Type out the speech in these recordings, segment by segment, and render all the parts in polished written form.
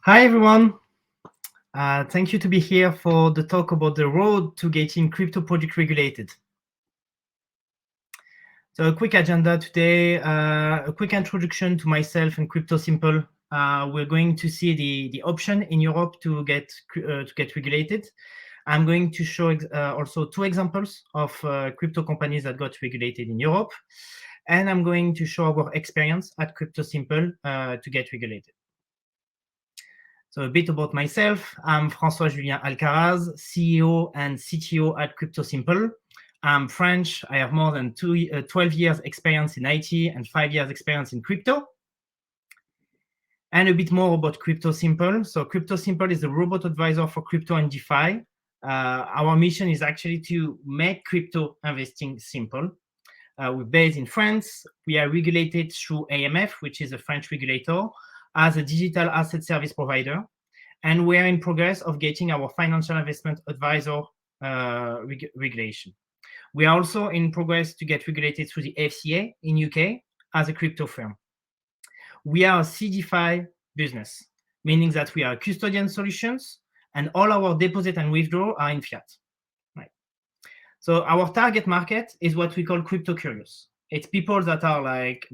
Hi, everyone. Thank you to be here for the talk about the road to getting crypto project regulated. So a quick agenda today, a quick introduction to myself and Crypto Simple. We're going to see the option in Europe to get regulated. I'm going to show also two examples of crypto companies that got regulated in Europe. And I'm going to show our experience at Crypto Simple to get regulated. So a bit about myself. I'm Francois-Julien Alcaraz, CEO and CTO at Crypto Simple. I'm French. I have more than 12 years experience in IT and 5 years experience in crypto. And a bit more about Crypto Simple. So Crypto Simple is a robot advisor for crypto and DeFi. Our mission is actually to make crypto investing simple. We're based in France. We are regulated through AMF, which is a French regulator, as a digital asset service provider. And we're in progress of getting our financial investment advisor regulation. We are also in progress to get regulated through the FCA in UK as a crypto firm. We are a CDFI business, meaning that we are custodian solutions and all our deposit and withdrawal are in fiat. Right. So our target market is what we call crypto curious. It's people that are like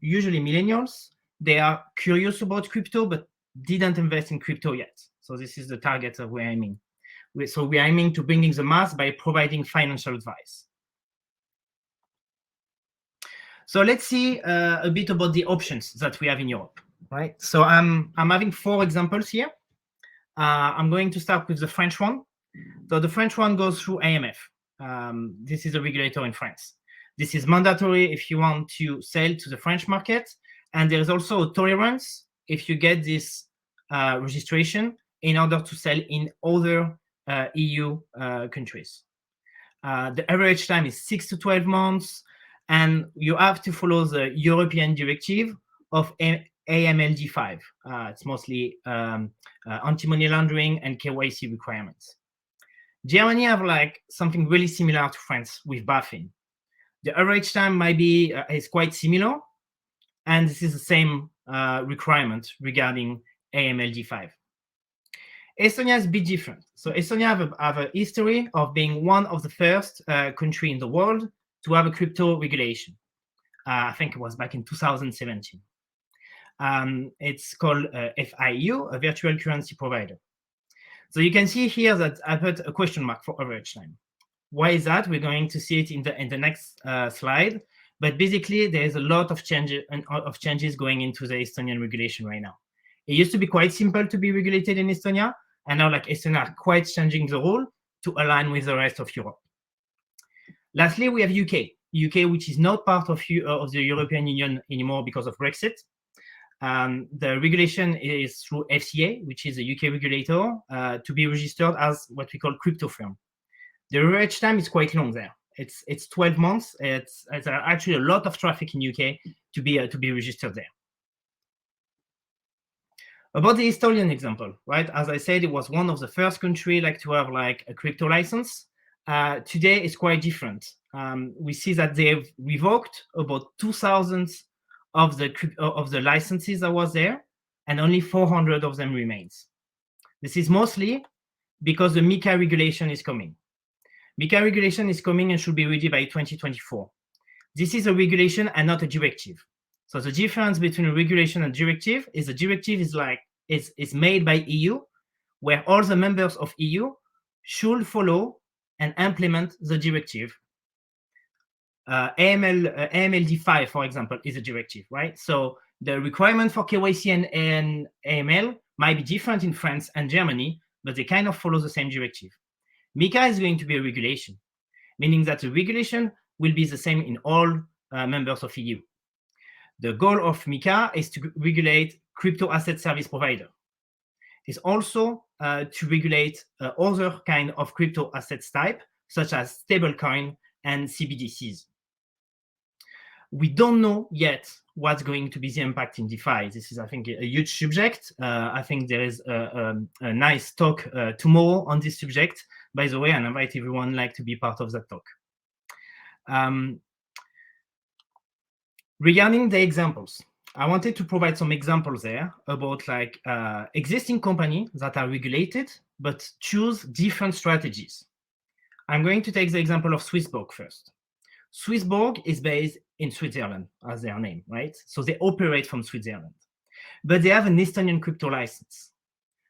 usually millennials. They are curious about crypto, but didn't invest in crypto yet. So this is the target that we're aiming. So we're aiming to bringing the mass by providing financial advice. So let's see a bit about the options that we have in Europe, right? So I'm having 4 examples here. I'm going to start with the French one. So the French one goes through AMF. This is a regulator in France. This is mandatory if you want to sell to the French market. And there is also a tolerance if you get this registration in order to sell in other EU countries. The average time is 6 to 12 months, and you have to follow the European directive of AMLD5. It's mostly anti-money laundering and KYC requirements. Germany have like something really similar to France with BaFin. The average time might be is quite similar, and this is the same requirement regarding AMLD5. Estonia is a bit different. So Estonia have a history of being one of the first country in the world to have a crypto regulation. I think it was back in 2017. It's called FIU, a virtual currency provider. So you can see here that I put a question mark for average time. Why is that? We're going to see it in the next slide. But basically, there is a lot of changes going into the Estonian regulation right now. It used to be quite simple to be regulated in Estonia, and now like Estonia are quite changing the rule to align with the rest of Europe. Lastly, we have UK, which is not part of the European Union anymore because of Brexit. The regulation is through FCA, which is a UK regulator, to be registered as what we call crypto firm. The average time is quite long there. It's 12 months. It's actually a lot of traffic in UK to be registered there. About the Estonian example, right? As I said, it was one of the first countries like to have like a crypto license. Today it's quite different. We see that they've revoked about 2,000 of the licenses that was there, and only 400 of them remains. This is mostly because the MiCA regulation is coming. MiCA regulation is coming and should be ready by 2024. This is a regulation and not a directive. So the difference between a regulation and directive is the directive is made by EU, where all the members of EU should follow and implement the directive. AMLD5, for example, is a directive, right? So the requirement for KYC and AML might be different in France and Germany, but they kind of follow the same directive. MiCA is going to be a regulation, meaning that the regulation will be the same in all members of EU. The goal of MiCA is to regulate crypto asset service provider. It's also to regulate other kind of crypto assets type, such as stablecoin and CBDCs. We don't know yet what's going to be the impact in DeFi. This is, I think, a huge subject. I think there is a nice talk tomorrow on this subject, by the way, and I invite everyone like to be part of that talk. Regarding the examples, I wanted to provide some examples there about like existing companies that are regulated but choose different strategies. I'm going to take the example of Swissborg first. Swissborg is based in Switzerland, as their name, right? So they operate from Switzerland, but they have an Estonian crypto license.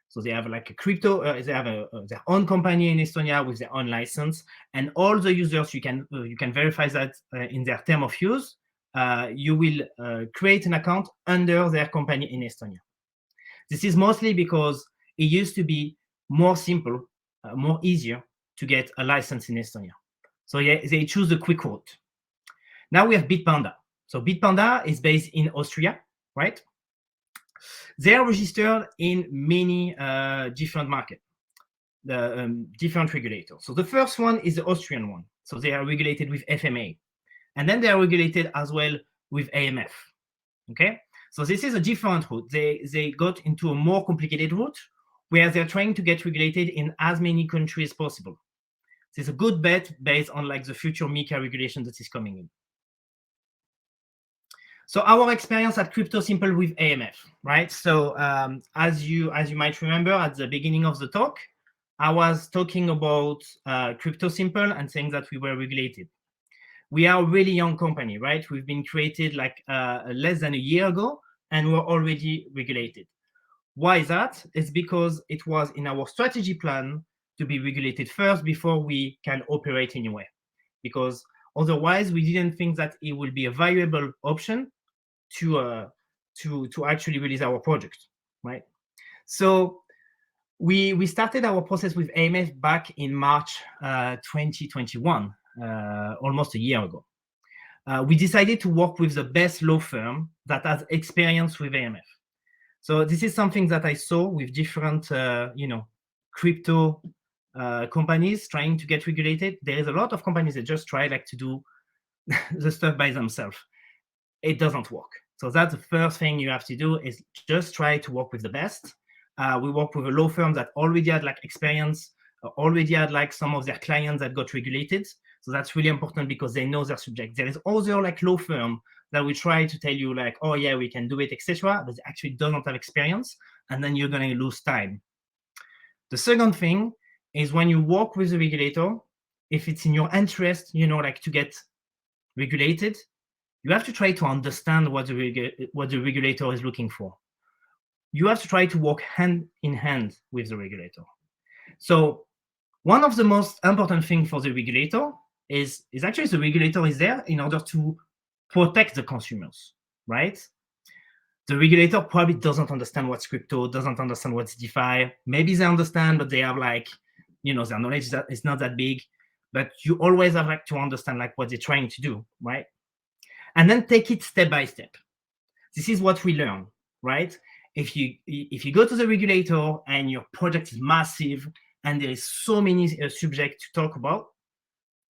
So they have like a crypto, they have their own company in Estonia with their own license, and all the users, you can verify that in their term of use, you will create an account under their company in Estonia. This is mostly because it used to be more simple, more easier to get a license in Estonia. So yeah, they choose the quick route. Now we have Bitpanda. So Bitpanda is based in Austria, right? They are registered in many different markets, different regulators. So the first one is the Austrian one. So they are regulated with FMA. And then they are regulated as well with AMF. Okay? So this is a different route. They got into a more complicated route where they're trying to get regulated in as many countries as possible. This is a good bet based on like the future MiCA regulation that is coming in. So our experience at Crypto Simple with AMF, right? So as you might remember at the beginning of the talk, I was talking about Crypto Simple and saying that we were regulated. We are a really young company, right? We've been created like less than a year ago, and we're already regulated. Why is that? It's because it was in our strategy plan to be regulated first before we can operate anywhere. Because otherwise, we didn't think that it will be a viable option to actually release our project, right? So we started our process with AMF back in March 2021, almost a year ago. We decided to work with the best law firm that has experience with AMF. So this is something that I saw with different, crypto companies trying to get regulated. There is a lot of companies that just try like to do the stuff by themselves. It doesn't work. So that's the first thing you have to do is just try to work with the best. We work with a law firm that already had like experience, already had like some of their clients that got regulated. So that's really important because they know their subject. There is other like law firm that will try to tell you like, oh yeah, we can do it, etc., but they actually don't have experience, and then you're going to lose time. The second thing is when you work with the regulator, if it's in your interest, like to get regulated, you have to try to understand what the regulator is looking for. You have to try to work hand in hand with the regulator. So one of the most important things for the regulator is actually the regulator is there in order to protect the consumers, right? The regulator probably doesn't understand what's crypto, doesn't understand what's DeFi. Maybe they understand, but they have like, their knowledge that is not that big. But you always have like to understand like what they're trying to do, right? And then take it step by step. This is what we learn, right? If you go to the regulator and your project is massive and there is so many subjects to talk about,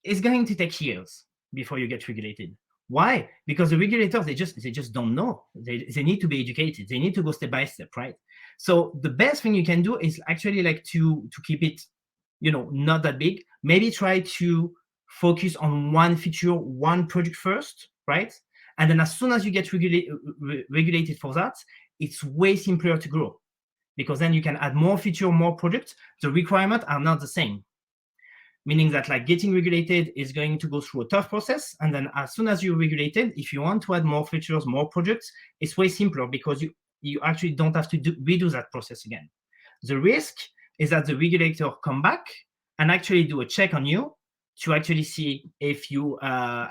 it's going to take years before you get regulated. Why? Because the regulators, they just don't know. They need to be educated. They need to go step by step, right? So the best thing you can do is actually like to keep it, not that big. Maybe try to focus on one feature, one project first, right? And then as soon as you get regulated for that, it's way simpler to grow because then you can add more feature, more projects. The requirements are not the same. Meaning that like getting regulated is going to go through a tough process. And then as soon as you're regulated, if you want to add more features, more projects, it's way simpler because you actually don't have to redo that process again. The risk is that the regulator come back and actually do a check on you to actually see if you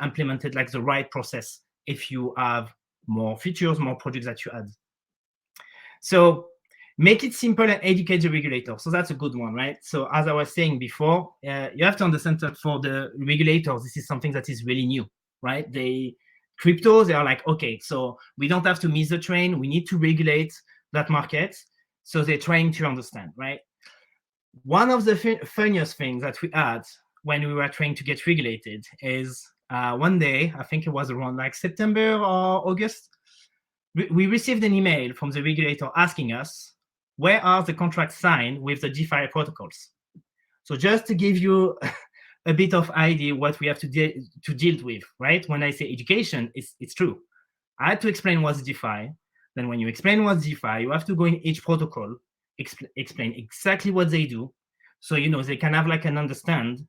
implemented like the right process, if you have more features, more projects that you add. So make it simple and educate the regulator. So that's a good one, right? So as I was saying before, you have to understand that for the regulators, this is something that is really new, right? They are like, okay, so we don't have to miss the train. We need to regulate that market. So they're trying to understand, right? One of the funniest things that we had when we were trying to get regulated is one day, I think it was around like September or August, we received an email from the regulator asking us, where are the contracts signed with the DeFi protocols? So just to give you a bit of idea what we have to deal with, right? When I say education, it's true. I had to explain what's DeFi. Then when you explain what's DeFi, you have to go in each protocol, explain exactly what they do, so they can have like an understanding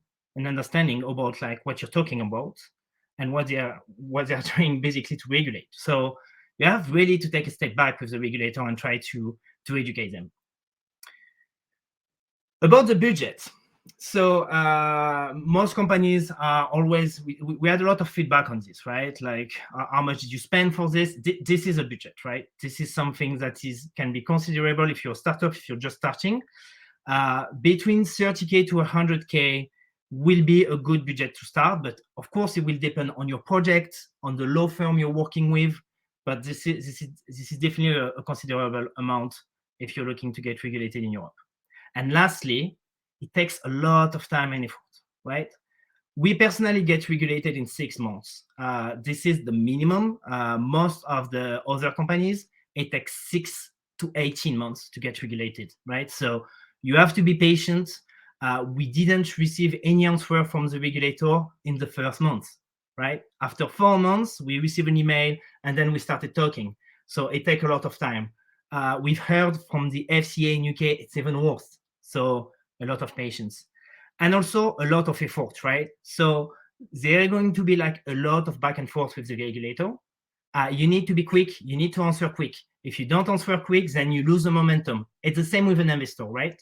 about like what you're talking about and what they're trying basically to regulate. So you have really to take a step back with the regulator and try to educate them. About the budget. So most companies are always, we had a lot of feedback on this, right? Like how much did you spend for this? This is a budget, right? This is something that can be considerable if you're a startup, if you're just starting. Between 30K to 100K will be a good budget to start, but of course it will depend on your project, on the law firm you're working with. But this is definitely a considerable amount if you're looking to get regulated in Europe. And lastly, it takes a lot of time and effort, right? We personally get regulated in 6 months. This is the minimum. Most of the other companies, it takes 6 to 18 months to get regulated, right? So you have to be patient. We didn't receive any answer from the regulator in the first month, right? After 4 months, we received an email and then we started talking. So it takes a lot of time. We've heard from the FCA in UK, it's even worse. So a lot of patience and also a lot of effort, right? So there are going to be like a lot of back and forth with the regulator. You need to be quick. You need to answer quick. If you don't answer quick, then you lose the momentum. It's the same with an investor, right?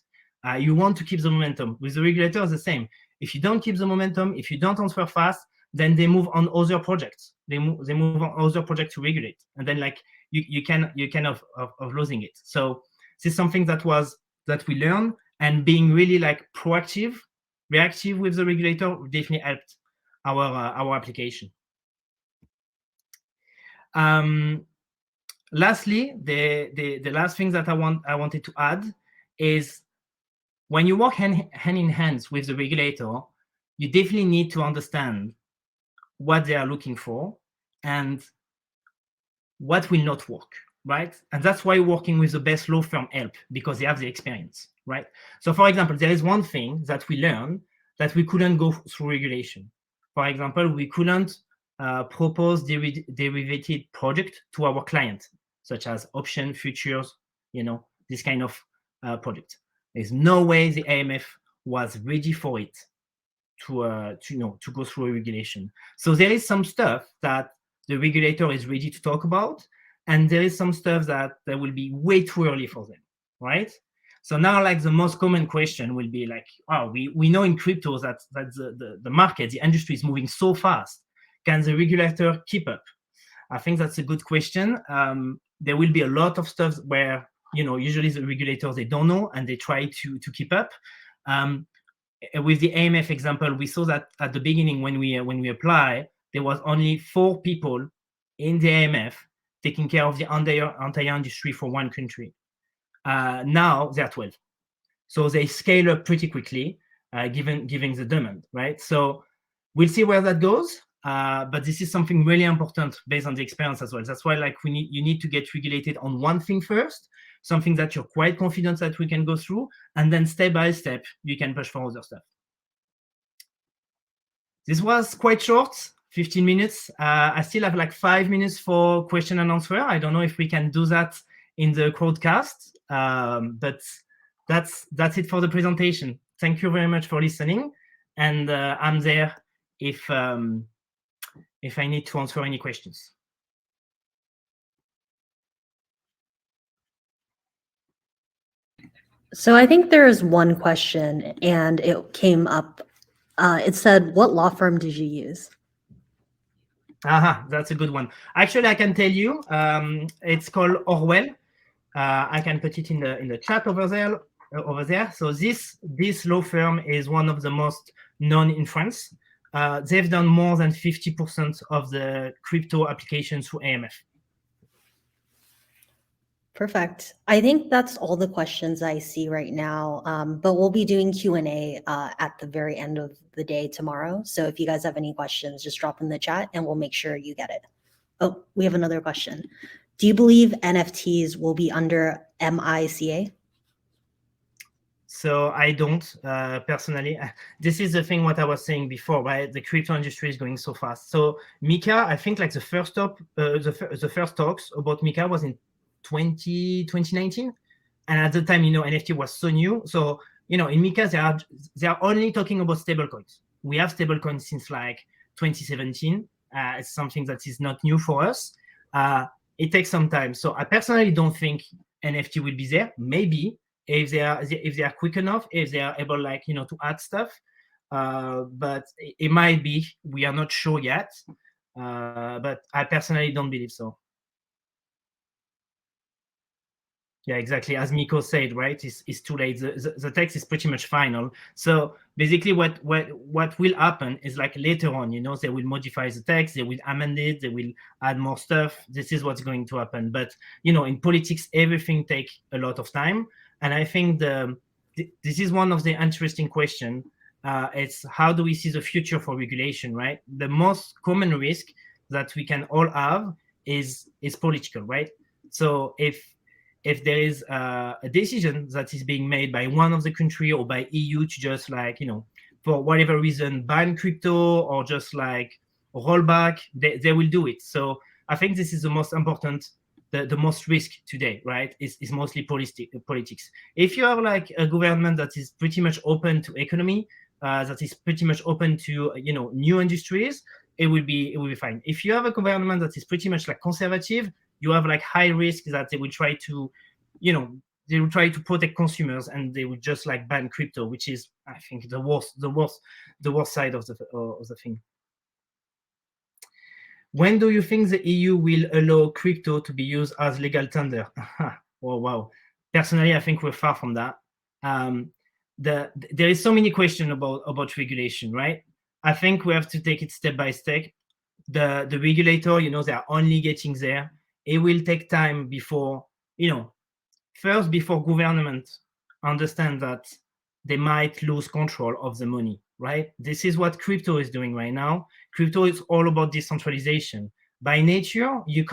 You want to keep the momentum. With the regulator, it's the same. If you don't keep the momentum, if you don't answer fast, then they move on other projects. They move on other projects to regulate, and then like you can of losing it. So this is something that we learned, and being really like proactive, reactive with the regulator definitely helped our application. Lastly, the last thing that I wanted to add is when you work hand in hand with the regulator, you definitely need to understand what they are looking for and what will not work, right? And that's why working with the best law firm help, because they have the experience, right? So for example, there is one thing that we learned that we couldn't go through regulation. For example, we couldn't propose derivative project to our client, such as option futures, this kind of project. There's no way the AMF was ready for it to go through a regulation. So there is some stuff that the regulator is ready to talk about, and there is some stuff that will be way too early for them, right? So now, like the most common question will be like, oh, we know in crypto that the market, the industry is moving so fast. Can the regulator keep up? I think that's a good question. There will be a lot of stuff where, usually the regulators, they don't know and they try to keep up. With the AMF example, we saw that at the beginning when we apply, there was only 4 people in the AMF taking care of the entire industry for one country. Now there are 12. So they scale up pretty quickly, given the demand, right? So we'll see where that goes. But this is something really important based on the experience as well. That's why you need to get regulated on one thing first, something that you're quite confident that we can go through, and then step by step, you can push for other stuff. This was quite short, 15 minutes. I still have like 5 minutes for question and answer. I don't know if we can do that in the crowdcast, but that's it for the presentation. Thank you very much for listening, and I'm there if I need to answer any questions. So I think there is one question, and it came up. It said, what law firm did you use? That's a good one. Actually, I can tell you, it's called Orwell. I can put it in the chat over there. So this law firm is one of the most known in France. They've done more than 50% of the crypto applications through AMF. Perfect. I think that's all the questions I see right now, but we'll be doing Q&A at the very end of the day tomorrow. So if you guys have any questions, just drop in the chat and we'll make sure you get it. Oh, we have another question. Do you believe NFTs will be under MiCA? So I don't personally. This is the thing what I was saying before, right? The crypto industry is going so fast. So MiCA, I think like the first talks about MiCA was in 2019. And at the time, NFT was so new. So, in Mika, they are only talking about stablecoins. We have stablecoins since like 2017. It's something that is not new for us. It takes some time. So I personally don't think NFT will be there. Maybe if they are quick enough, if they are able to add stuff. But it might be. We are not sure yet. But I personally don't believe so. Yeah, exactly. As Miko said, right? It's too late. The text is pretty much final. So basically, what will happen is like later on, they will modify the text, they will amend it, they will add more stuff. This is what's going to happen. But in politics, everything takes a lot of time, and I think this is one of the interesting questions. It's how do we see the future for regulation, right? The most common risk that we can all have is political, right? So if there is a decision that is being made by one of the country or by EU to just for whatever reason ban crypto or just roll back, they will do it. So I think this is the most important, the most risk today, right? Is mostly politics. If you have a government that is pretty much open to economy, that is pretty much open to new industries, it will be fine. If you have a government that is pretty much conservative, you have high risk that they will try to, they will try to protect consumers and they will just ban crypto, which is, I think, the worst side of the thing. When do you think the EU will allow crypto to be used as legal tender? Oh, wow. Personally, I think we're far from that. There is so many questions about regulation, right? I think we have to take it step by step. The regulator, they are only getting there. It will take time before, first before government understand that they might lose control of the money, right? This is what crypto is doing right now. Crypto is all about decentralization. By nature, you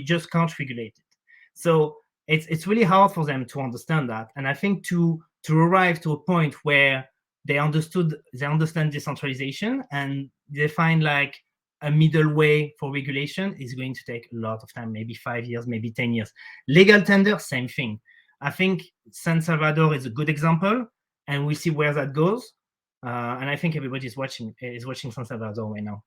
just can't regulate it. So it's really hard for them to understand that. And I think to arrive to a point where they understand decentralization and they find a middle way for regulation is going to take a lot of time, maybe 5 years, maybe 10 years. Legal tender, same thing. I think San Salvador is a good example, and we'll see where that goes. And I think everybody is watching San Salvador right now.